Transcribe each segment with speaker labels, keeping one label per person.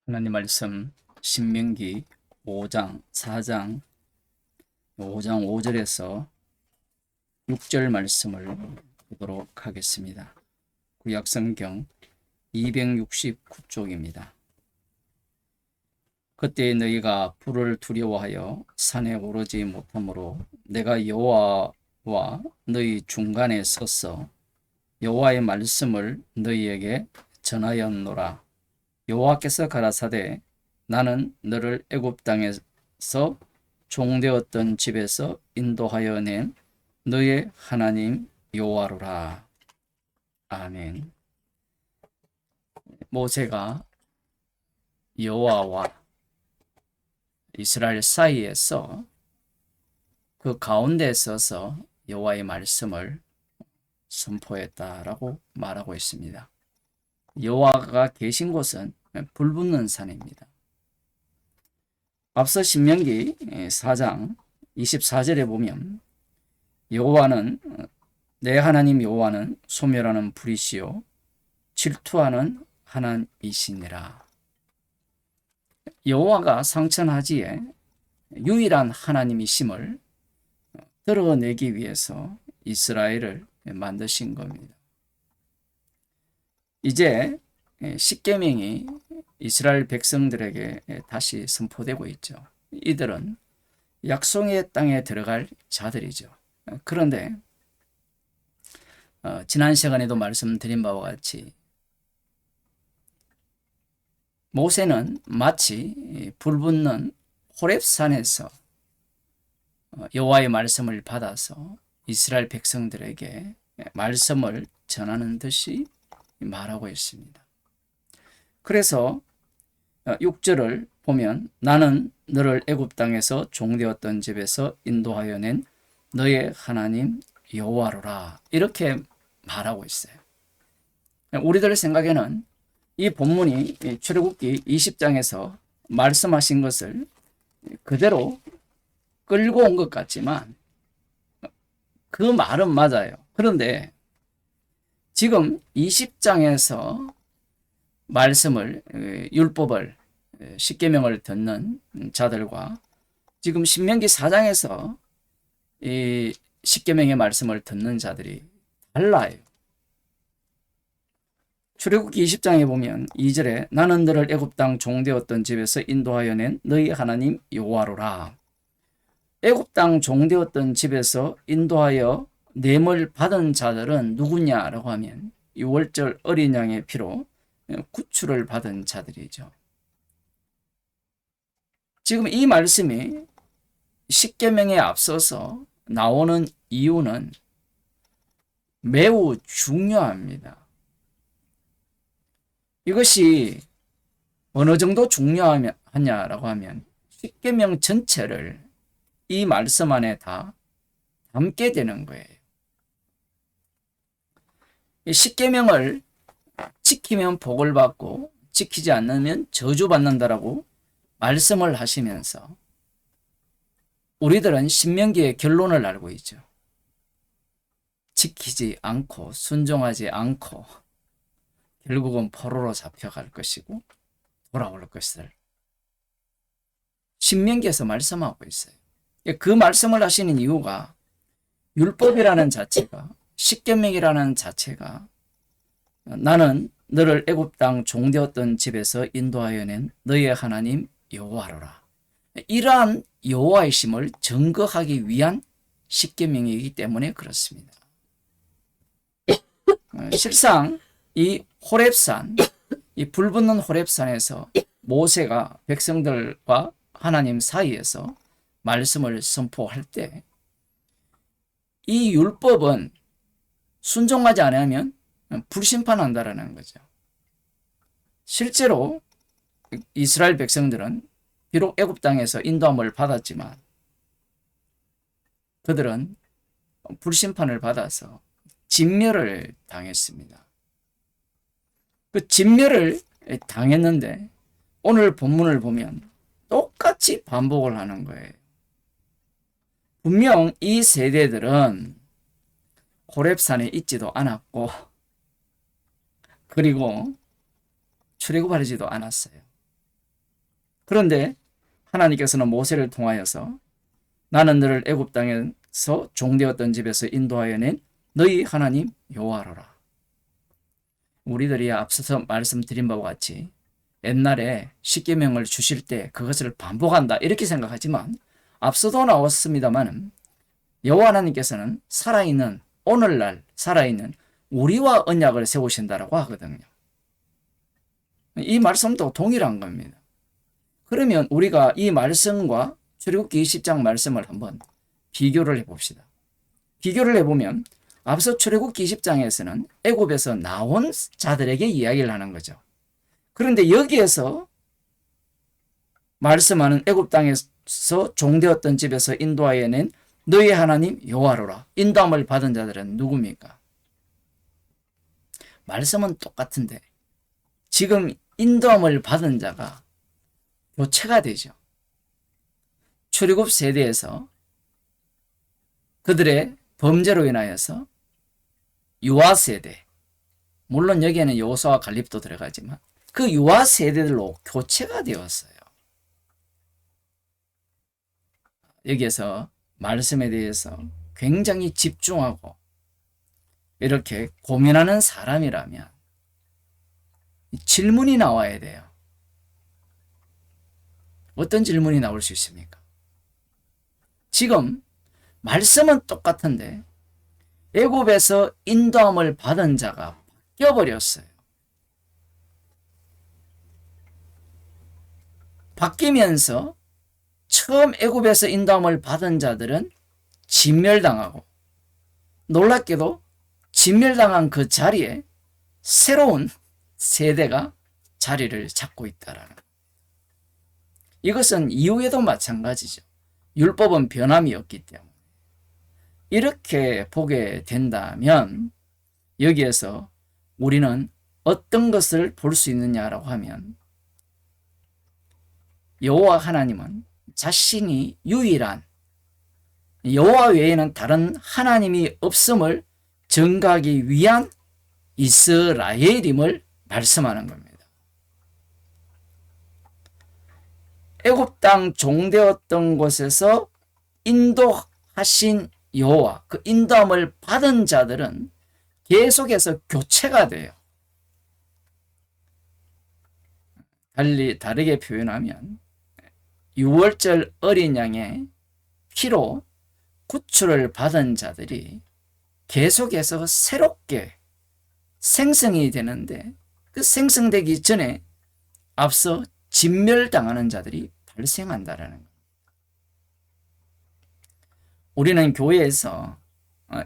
Speaker 1: 하나님 말씀 신명기 5장 4장 5장 5절에서 6절 말씀을 보도록 하겠습니다. 구약성경 269쪽입니다. 그때 너희가 불을 두려워하여 산에 오르지 못하므로 내가 여호와와 너희 중간에 서서 여호와의 말씀을 너희에게 전하였노라. 여호와께서 가라사대 나는 너를 애굽 땅에서 종되었던 집에서 인도하여 낸 너의 하나님 여호와로라. 아멘. 모세가 여호와와 이스라엘 사이에서 그 가운데에 서서 여호와의 말씀을 선포했다라고 말하고 있습니다. 여호와가 계신 곳은 불붙는 산입니다. 앞서 신명기 4장 24절에 보면 여호와는 내 하나님 여호와는 소멸하는 불이시요 질투하는 하나님이시니라. 여호와가 상천하지에 유일한 하나님이심을 드러내기 위해서 이스라엘을 만드신 겁니다. 이제 십계명이 이스라엘 백성들에게 다시 선포되고 있죠. 이들은 약속의 땅에 들어갈 자들이죠. 그런데 지난 시간에도 말씀드린 바와 같이 모세는 마치 불붙는 호렙산에서 여호와의 말씀을 받아서 이스라엘 백성들에게 말씀을 전하는 듯이 말하고 있습니다. 그래서 6절을 보면 나는 너를 애굽 땅에서 종되었던 집에서 인도하여 낸 너의 하나님 여호와로라 이렇게 말하고 있어요. 우리들 생각에는 이 본문이 출애굽기 20장에서 말씀하신 것을 그대로 끌고 온 것 같지만 그 말은 맞아요. 그런데 지금 20장에서 말씀을 율법을 십계명을 듣는 자들과 지금 신명기 4장에서 이 십계명의 말씀을 듣는 자들이 달라요. 출애굽기 20장에 보면 2절에 나는 너를 애굽 땅 종되었던 집에서 인도하여 낸 너희 하나님 여호와로라. 애굽 땅 종되었던 집에서 인도하여 냄을 받은 자들은 누구냐라고 하면 유월절 어린 양의 피로 구출을 받은 자들이죠. 지금 이 말씀이 십계명에 앞서서 나오는 이유는 매우 중요합니다. 이것이 어느 정도 중요하냐라고 하면 십계명 전체를 이 말씀 안에 다 담게 되는 거예요. 십계명을 지키면 복을 받고 지키지 않으면 저주받는다라고 말씀을 하시면서 우리들은 신명기의 결론을 알고 있죠. 지키지 않고 순종하지 않고 결국은 포로로 잡혀갈 것이고 돌아올 것을 신명기에서 말씀하고 있어요. 그 말씀을 하시는 이유가 율법이라는 자체가 십계명이라는 자체가 나는 너를 애굽 땅 종되었던 집에서 인도하여 낸 너의 하나님 여호와로라. 이러한 여호와의 심을 증거하기 위한 십계명이기 때문에 그렇습니다. 실상 이 호렙산, 이 불붙는 호렙산에서 모세가 백성들과 하나님 사이에서 말씀을 선포할 때 이 율법은 순종하지 않으면 불심판한다라는 거죠. 실제로 이스라엘 백성들은 비록 애굽 땅에서 인도함을 받았지만 그들은 불심판을 받아서 진멸을 당했습니다. 그 진멸을 당했는데 오늘 본문을 보면 똑같이 반복을 하는 거예요. 분명 이 세대들은 호렙산에 있지도 않았고 그리고 출애굽하지도 않았어요. 그런데 하나님께서는 모세를 통하여서 나는 너를 애굽 땅에서 종되었던 집에서 인도하여 낸 너희 하나님 여호와로라. 우리들이 앞서서 말씀드린 바와 같이 옛날에 십계명을 주실 때 그것을 반복한다 이렇게 생각하지만 앞서도 나왔습니다만 여호와 하나님께서는 살아있는 오늘날 살아있는 우리와 언약을 세우신다라고 하거든요. 이 말씀도 동일한 겁니다. 그러면 우리가 이 말씀과 출애굽기 20장 말씀을 한번 비교를 해봅시다. 비교를 해보면 앞서 출애굽기 20장에서는 애굽에서 나온 자들에게 이야기를 하는 거죠. 그런데 여기에서 말씀하는 애굽 땅에서 종되었던 집에서 인도하여 낸 너희 하나님 여호와로라. 인도함을 받은 자들은 누굽니까? 말씀은 똑같은데 지금 인도함을 받은 자가 교체가 되죠. 출애굽 세대에서 그들의 범죄로 인하여서 유아 세대, 물론 여기에는 여호수아와 갈렙도 들어가지만 그 유아 세대들로 교체가 되었어요. 여기에서 말씀에 대해서 굉장히 집중하고 이렇게 고민하는 사람이라면 질문이 나와야 돼요. 어떤 질문이 나올 수 있습니까? 지금 말씀은 똑같은데 애굽에서 인도함을 받은 자가 바뀌어버렸어요. 바뀌면서 처음 애굽에서 인도함을 받은 자들은 진멸당하고 놀랍게도 진멸당한 그 자리에 새로운 세대가 자리를 잡고 있다라는 것. 이것은 이후에도 마찬가지죠. 율법은 변함이 없기 때문에. 이렇게 보게 된다면 여기에서 우리는 어떤 것을 볼 수 있느냐라고 하면 여호와 하나님은 자신이 유일한 여호와 외에는 다른 하나님이 없음을 증거하기 위한 이스라엘임을 말씀하는 겁니다. 애굽 땅 종되었던 곳에서 인도하신 여호와, 그 인도함을 받은 자들은 계속해서 교체가 돼요. 다르게 표현하면 6월절 어린 양의 피로 구출을 받은 자들이 계속해서 새롭게 생성이 되는데 그 생성되기 전에 앞서 진멸당하는 자들이 발생한다라는 겁니다. 우리는 교회에서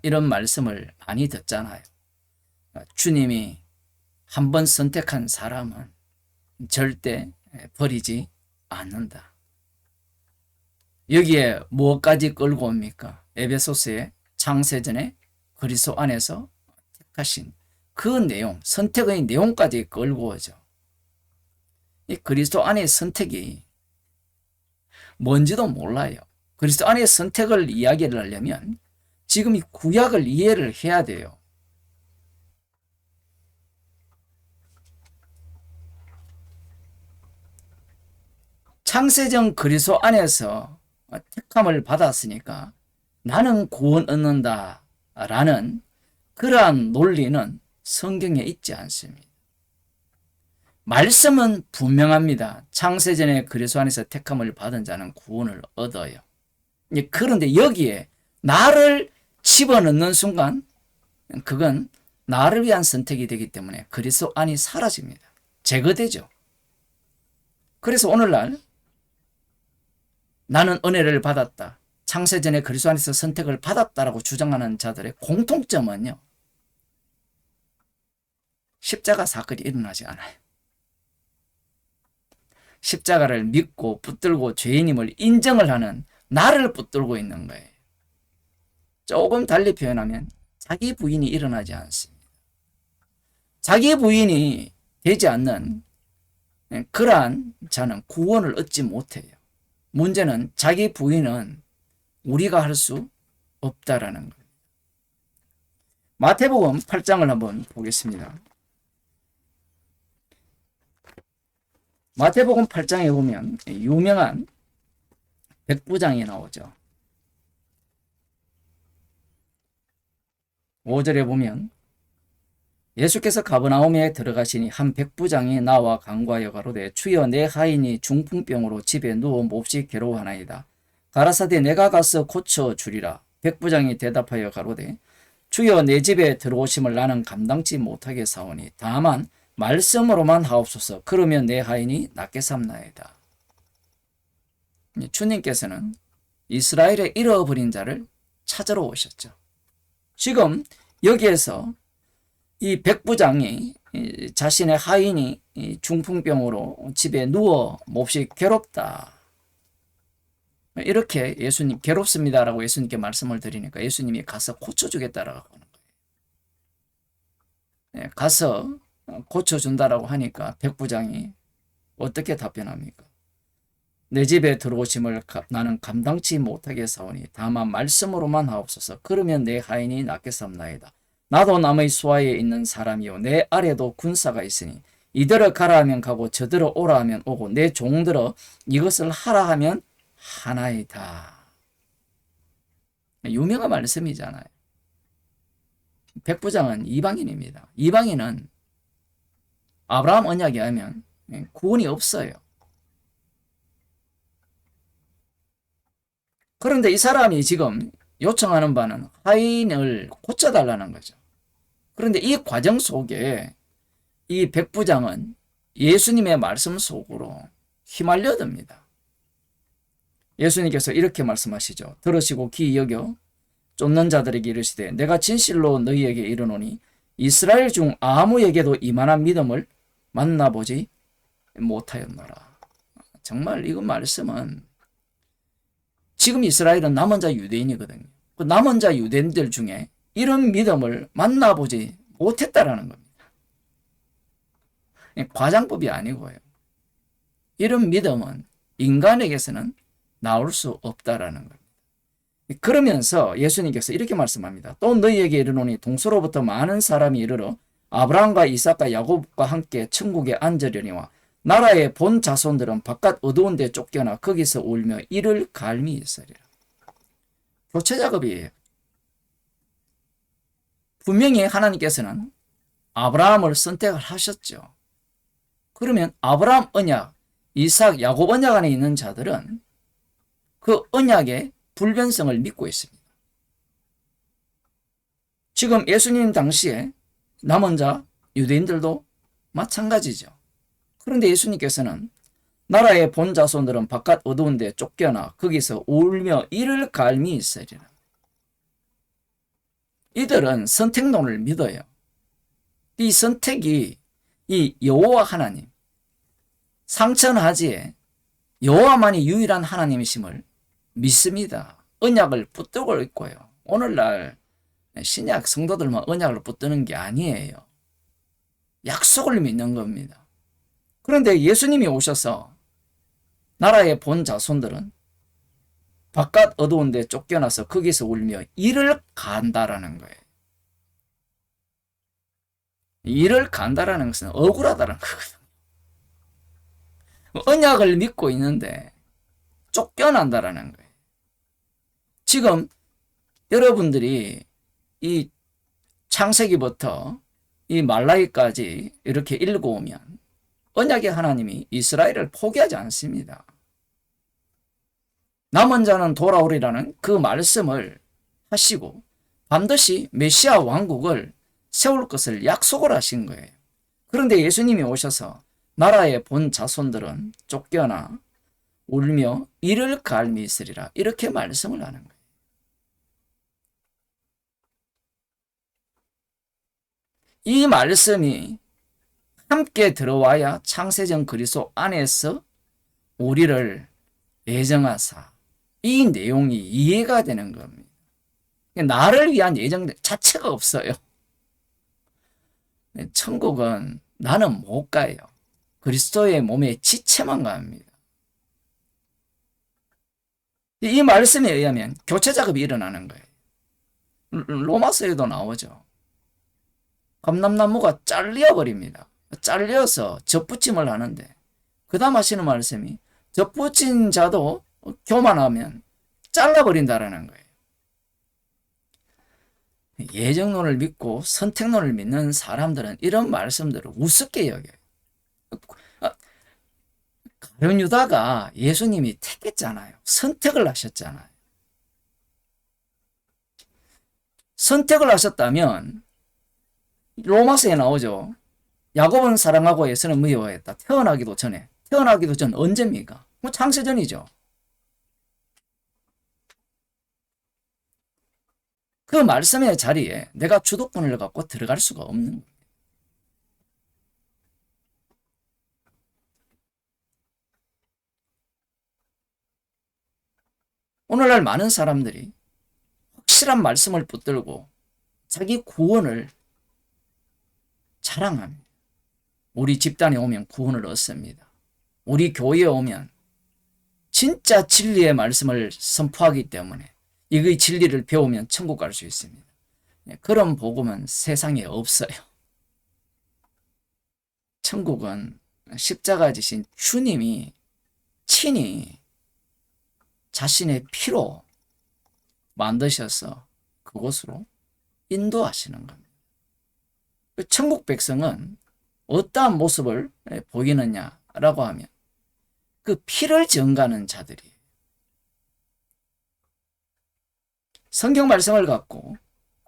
Speaker 1: 이런 말씀을 많이 듣잖아요. 주님이 한번 선택한 사람은 절대 버리지 않는다. 여기에 무엇까지 끌고 옵니까? 에베소서의 창세전에 그리스도 안에서 택하신 그 내용, 선택의 내용까지 끌고 오죠. 이 그리스도 안의 선택이 뭔지도 몰라요. 그리스도 안의 선택을 이야기를 하려면 지금 이 구약을 이해를 해야 돼요. 창세전 그리스도 안에서 택함을 받았으니까 나는 구원 얻는다 라는 그러한 논리는 성경에 있지 않습니다. 말씀은 분명합니다. 창세전에 그리스도 안에서 택함을 받은 자는 구원을 얻어요. 그런데 여기에 나를 집어넣는 순간 그건 나를 위한 선택이 되기 때문에 그리스도 안이 사라집니다. 제거되죠. 그래서 오늘날 나는 은혜를 받았다. 창세전에 그리스도 안에서 선택을 받았다라고 주장하는 자들의 공통점은요. 십자가 사건이 일어나지 않아요. 십자가를 믿고 붙들고 죄인임을 인정을 하는 나를 붙들고 있는 거예요. 조금 달리 표현하면 자기 부인이 일어나지 않습니다. 자기 부인이 되지 않는 그러한 자는 구원을 얻지 못해요. 문제는 자기 부인은 우리가 할 수 없다라는 거예요. 마태복음 8장을 한번 보겠습니다. 마태복음 8장에 보면 유명한 백부장이 나오죠. 5절에 보면 예수께서 가버나움에 들어가시니 한 백부장이 나와 간구하여 가로되 주여 내 하인이 중풍병으로 집에 누워 몹시 괴로워하나이다. 가라사대 내가 가서 고쳐 주리라. 백부장이 대답하여 가로되 주여 내 집에 들어오심을 나는 감당치 못하게 사오니 다만 말씀으로만 하옵소서. 그러면 내 하인이 낫게 삼나이다. 주님께서는 이스라엘의 잃어버린 자를 찾으러 오셨죠. 지금 여기에서 이 백부장이 자신의 하인이 중풍병으로 집에 누워 몹시 괴롭다. 이렇게 예수님 괴롭습니다라고 예수님께 말씀을 드리니까 예수님이 가서 고쳐주겠다라고 하는 거예요. 가서 고쳐준다라고 하니까 백부장이 어떻게 답변합니까? 내 집에 들어오심을 나는 감당치 못하게 사오니 다만 말씀으로만 하옵소서. 그러면 내 하인이 낫게 삼나이다. 나도 남의 수하에 있는 사람이요 내 아래도 군사가 있으니 이들을 가라 하면 가고 저들을 오라 하면 오고 내 종들을 이것을 하라 하면 하나이다. 유명한 말씀이잖아요. 백부장은 이방인입니다. 이방인은 아브라함 언약에 하면 구원이 없어요. 그런데 이 사람이 지금 요청하는 바는 하인을 고쳐달라는 거죠. 그런데 이 과정 속에 이 백부장은 예수님의 말씀 속으로 휘말려듭니다. 예수님께서 이렇게 말씀하시죠. 들으시고 귀히 여겨 쫓는 자들에게 이르시되 내가 진실로 너희에게 이르노니 이스라엘 중 아무에게도 이만한 믿음을 만나보지 못하였노라. 정말 이 말씀은 지금 이스라엘은 남은 자 유대인이거든요. 그 남은 자 유대인들 중에 이런 믿음을 만나보지 못했다라는 겁니다. 과장법이 아니고요. 이런 믿음은 인간에게서는 나올 수 없다라는 겁니다. 그러면서 예수님께서 이렇게 말씀합니다. 또 너희에게 이르노니 동서로부터 많은 사람이 이르러 아브라함과 이삭과 야곱과 함께 천국에 앉으려니와 나라의 본 자손들은 바깥 어두운 데 쫓겨나 거기서 울며 이를 갈미 있으리라. 교체 작업이에요. 분명히 하나님께서는 아브라함을 선택을 하셨죠. 그러면 아브라함 언약, 이삭, 야곱 언약 안에 있는 자들은 그 언약의 불변성을 믿고 있습니다. 지금 예수님 당시에 남은 자 유대인들도 마찬가지죠. 그런데 예수님께서는 나라의 본 자손들은 바깥 어두운 데 쫓겨나 거기서 울며 이를 갈미 있으리라. 이들은 선택론을 믿어요. 이 선택이 이 여호와 하나님, 상천하지에 여호와만이 유일한 하나님이심을 믿습니다. 언약을 붙들고 있고요. 오늘날 신약 성도들만 언약을 붙드는 게 아니에요. 약속을 믿는 겁니다. 그런데 예수님이 오셔서 나라의 본 자손들은 바깥 어두운 데 쫓겨나서 거기서 울며 이를 간다라는 거예요. 이를 간다라는 것은 억울하다는 거거든요. 언약을 믿고 있는데 쫓겨난다라는 거예요. 지금 여러분들이 이 창세기부터 이 말라기까지 이렇게 읽어오면 언약의 하나님이 이스라엘을 포기하지 않습니다. 남은 자는 돌아오리라는 그 말씀을 하시고 반드시 메시아 왕국을 세울 것을 약속을 하신 거예요. 그런데 예수님이 오셔서 나라의 본 자손들은 쫓겨나 울며 이를 갈미 있으리라 이렇게 말씀을 하는 거예요. 이 말씀이 함께 들어와야 창세전 그리스도 안에서 우리를 예정하사 이 내용이 이해가 되는 겁니다. 나를 위한 예정 자체가 없어요. 천국은 나는 못 가요. 그리스도의 몸에 지체만 갑니다. 이 말씀에 의하면 교체 작업이 일어나는 거예요. 로마서에도 나오죠. 감람나무가 잘려버립니다. 잘려서 접붙임을 하는데 그 다음 하시는 말씀이 덧붙인 자도 교만하면 잘라버린다라는 거예요. 예정론을 믿고 선택론을 믿는 사람들은 이런 말씀들을 우습게 여겨요. 가룟 유다가 예수님이 택했잖아요. 선택을 하셨잖아요. 선택을 하셨다면 로마서에 나오죠. 야곱은 사랑하고 에서는 미워했다. 태어나기도 전에. 태어나기도 전 언제입니까? 창세전이죠. 그 말씀의 자리에 내가 주도권을 갖고 들어갈 수가 없는 거예요. 오늘날 많은 사람들이 확실한 말씀을 붙들고 자기 구원을 자랑합니다. 우리 집단에 오면 구원을 얻습니다. 우리 교회에 오면 진짜 진리의 말씀을 선포하기 때문에 이 진리를 배우면 천국 갈 수 있습니다. 그런 복음은 세상에 없어요. 천국은 십자가 지신 주님이 친히 자신의 피로 만드셔서 그곳으로 인도하시는 겁니다. 천국 백성은 어떠한 모습을 보이느냐라고 하면 그 피를 증가하는 자들이에요. 성경 말씀을 갖고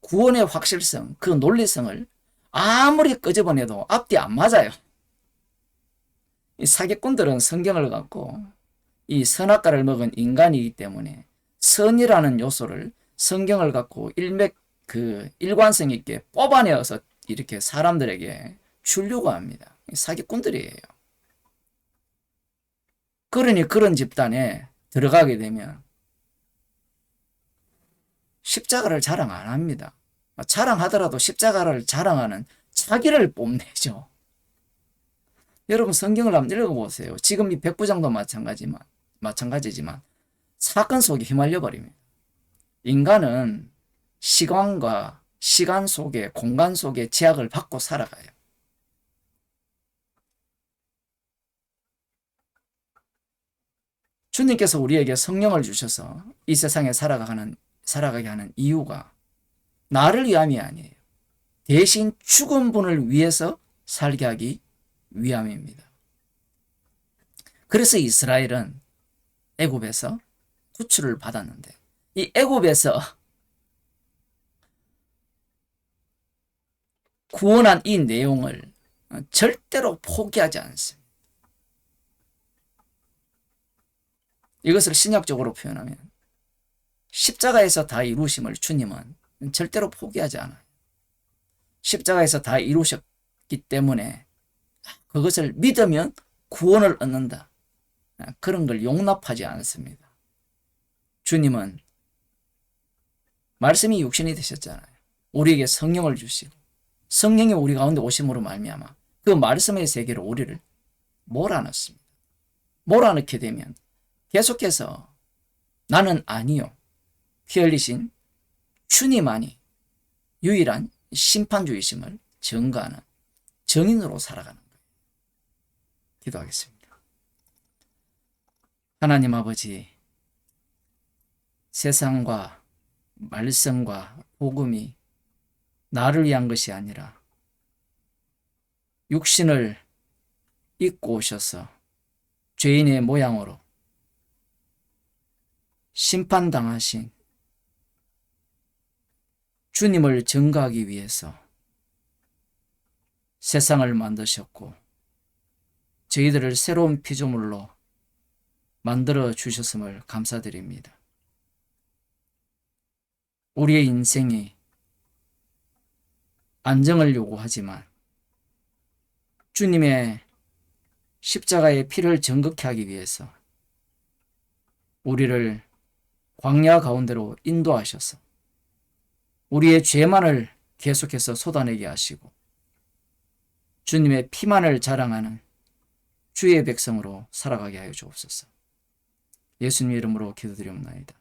Speaker 1: 구원의 확실성, 그 논리성을 아무리 끄집어내도 앞뒤 안 맞아요. 이 사기꾼들은 성경을 갖고 이 선악과를 먹은 인간이기 때문에 선이라는 요소를 성경을 갖고 일관성 있게 뽑아내어서 이렇게 사람들에게 주려고 합니다. 사기꾼들이에요. 그러니 그런 집단에 들어가게 되면 십자가를 자랑 안 합니다. 자랑하더라도 십자가를 자랑하는 자기를 뽐내죠. 여러분 성경을 한번 읽어보세요. 지금 이 백부장도 마찬가지지만 사건 속에 휘말려 버립니다. 인간은 시간 속에 공간 속에 제약을 받고 살아가요. 주님께서 우리에게 성령을 주셔서 이 세상에 살아가게 하는 이유가 나를 위함이 아니에요. 대신 죽은 분을 위해서 살게 하기 위함입니다. 그래서 이스라엘은 애굽에서 구출을 받았는데 이 애굽에서 구원한 이 내용을 절대로 포기하지 않습니다. 이것을 신약적으로 표현하면 십자가에서 다 이루심을 주님은 절대로 포기하지 않아요. 십자가에서 다 이루셨기 때문에 그것을 믿으면 구원을 얻는다. 그런 걸 용납하지 않습니다. 주님은 말씀이 육신이 되셨잖아요. 우리에게 성령을 주시고 성령이 우리 가운데 오심으로 말미암아 그 말씀의 세계로 우리를 몰아넣습니다. 몰아넣게 되면 계속해서 나는 아니요. 피 흘리신 주님만이 유일한 심판주이심을 증거하는 정인으로 살아가는 거예요. 기도하겠습니다. 하나님 아버지, 세상과 말씀과 복음이 나를 위한 것이 아니라 육신을 입고 오셔서 죄인의 모양으로 심판당하신 주님을 증거하기 위해서 세상을 만드셨고 저희들을 새로운 피조물로 만들어 주셨음을 감사드립니다. 우리의 인생이 안정을 요구하지만 주님의 십자가의 피를 정극케 하기 위해서 우리를 광야 가운데로 인도하셔서 우리의 죄만을 계속해서 쏟아내게 하시고 주님의 피만을 자랑하는 주의 백성으로 살아가게 하여 주옵소서. 예수님 이름으로 기도드리옵나이다.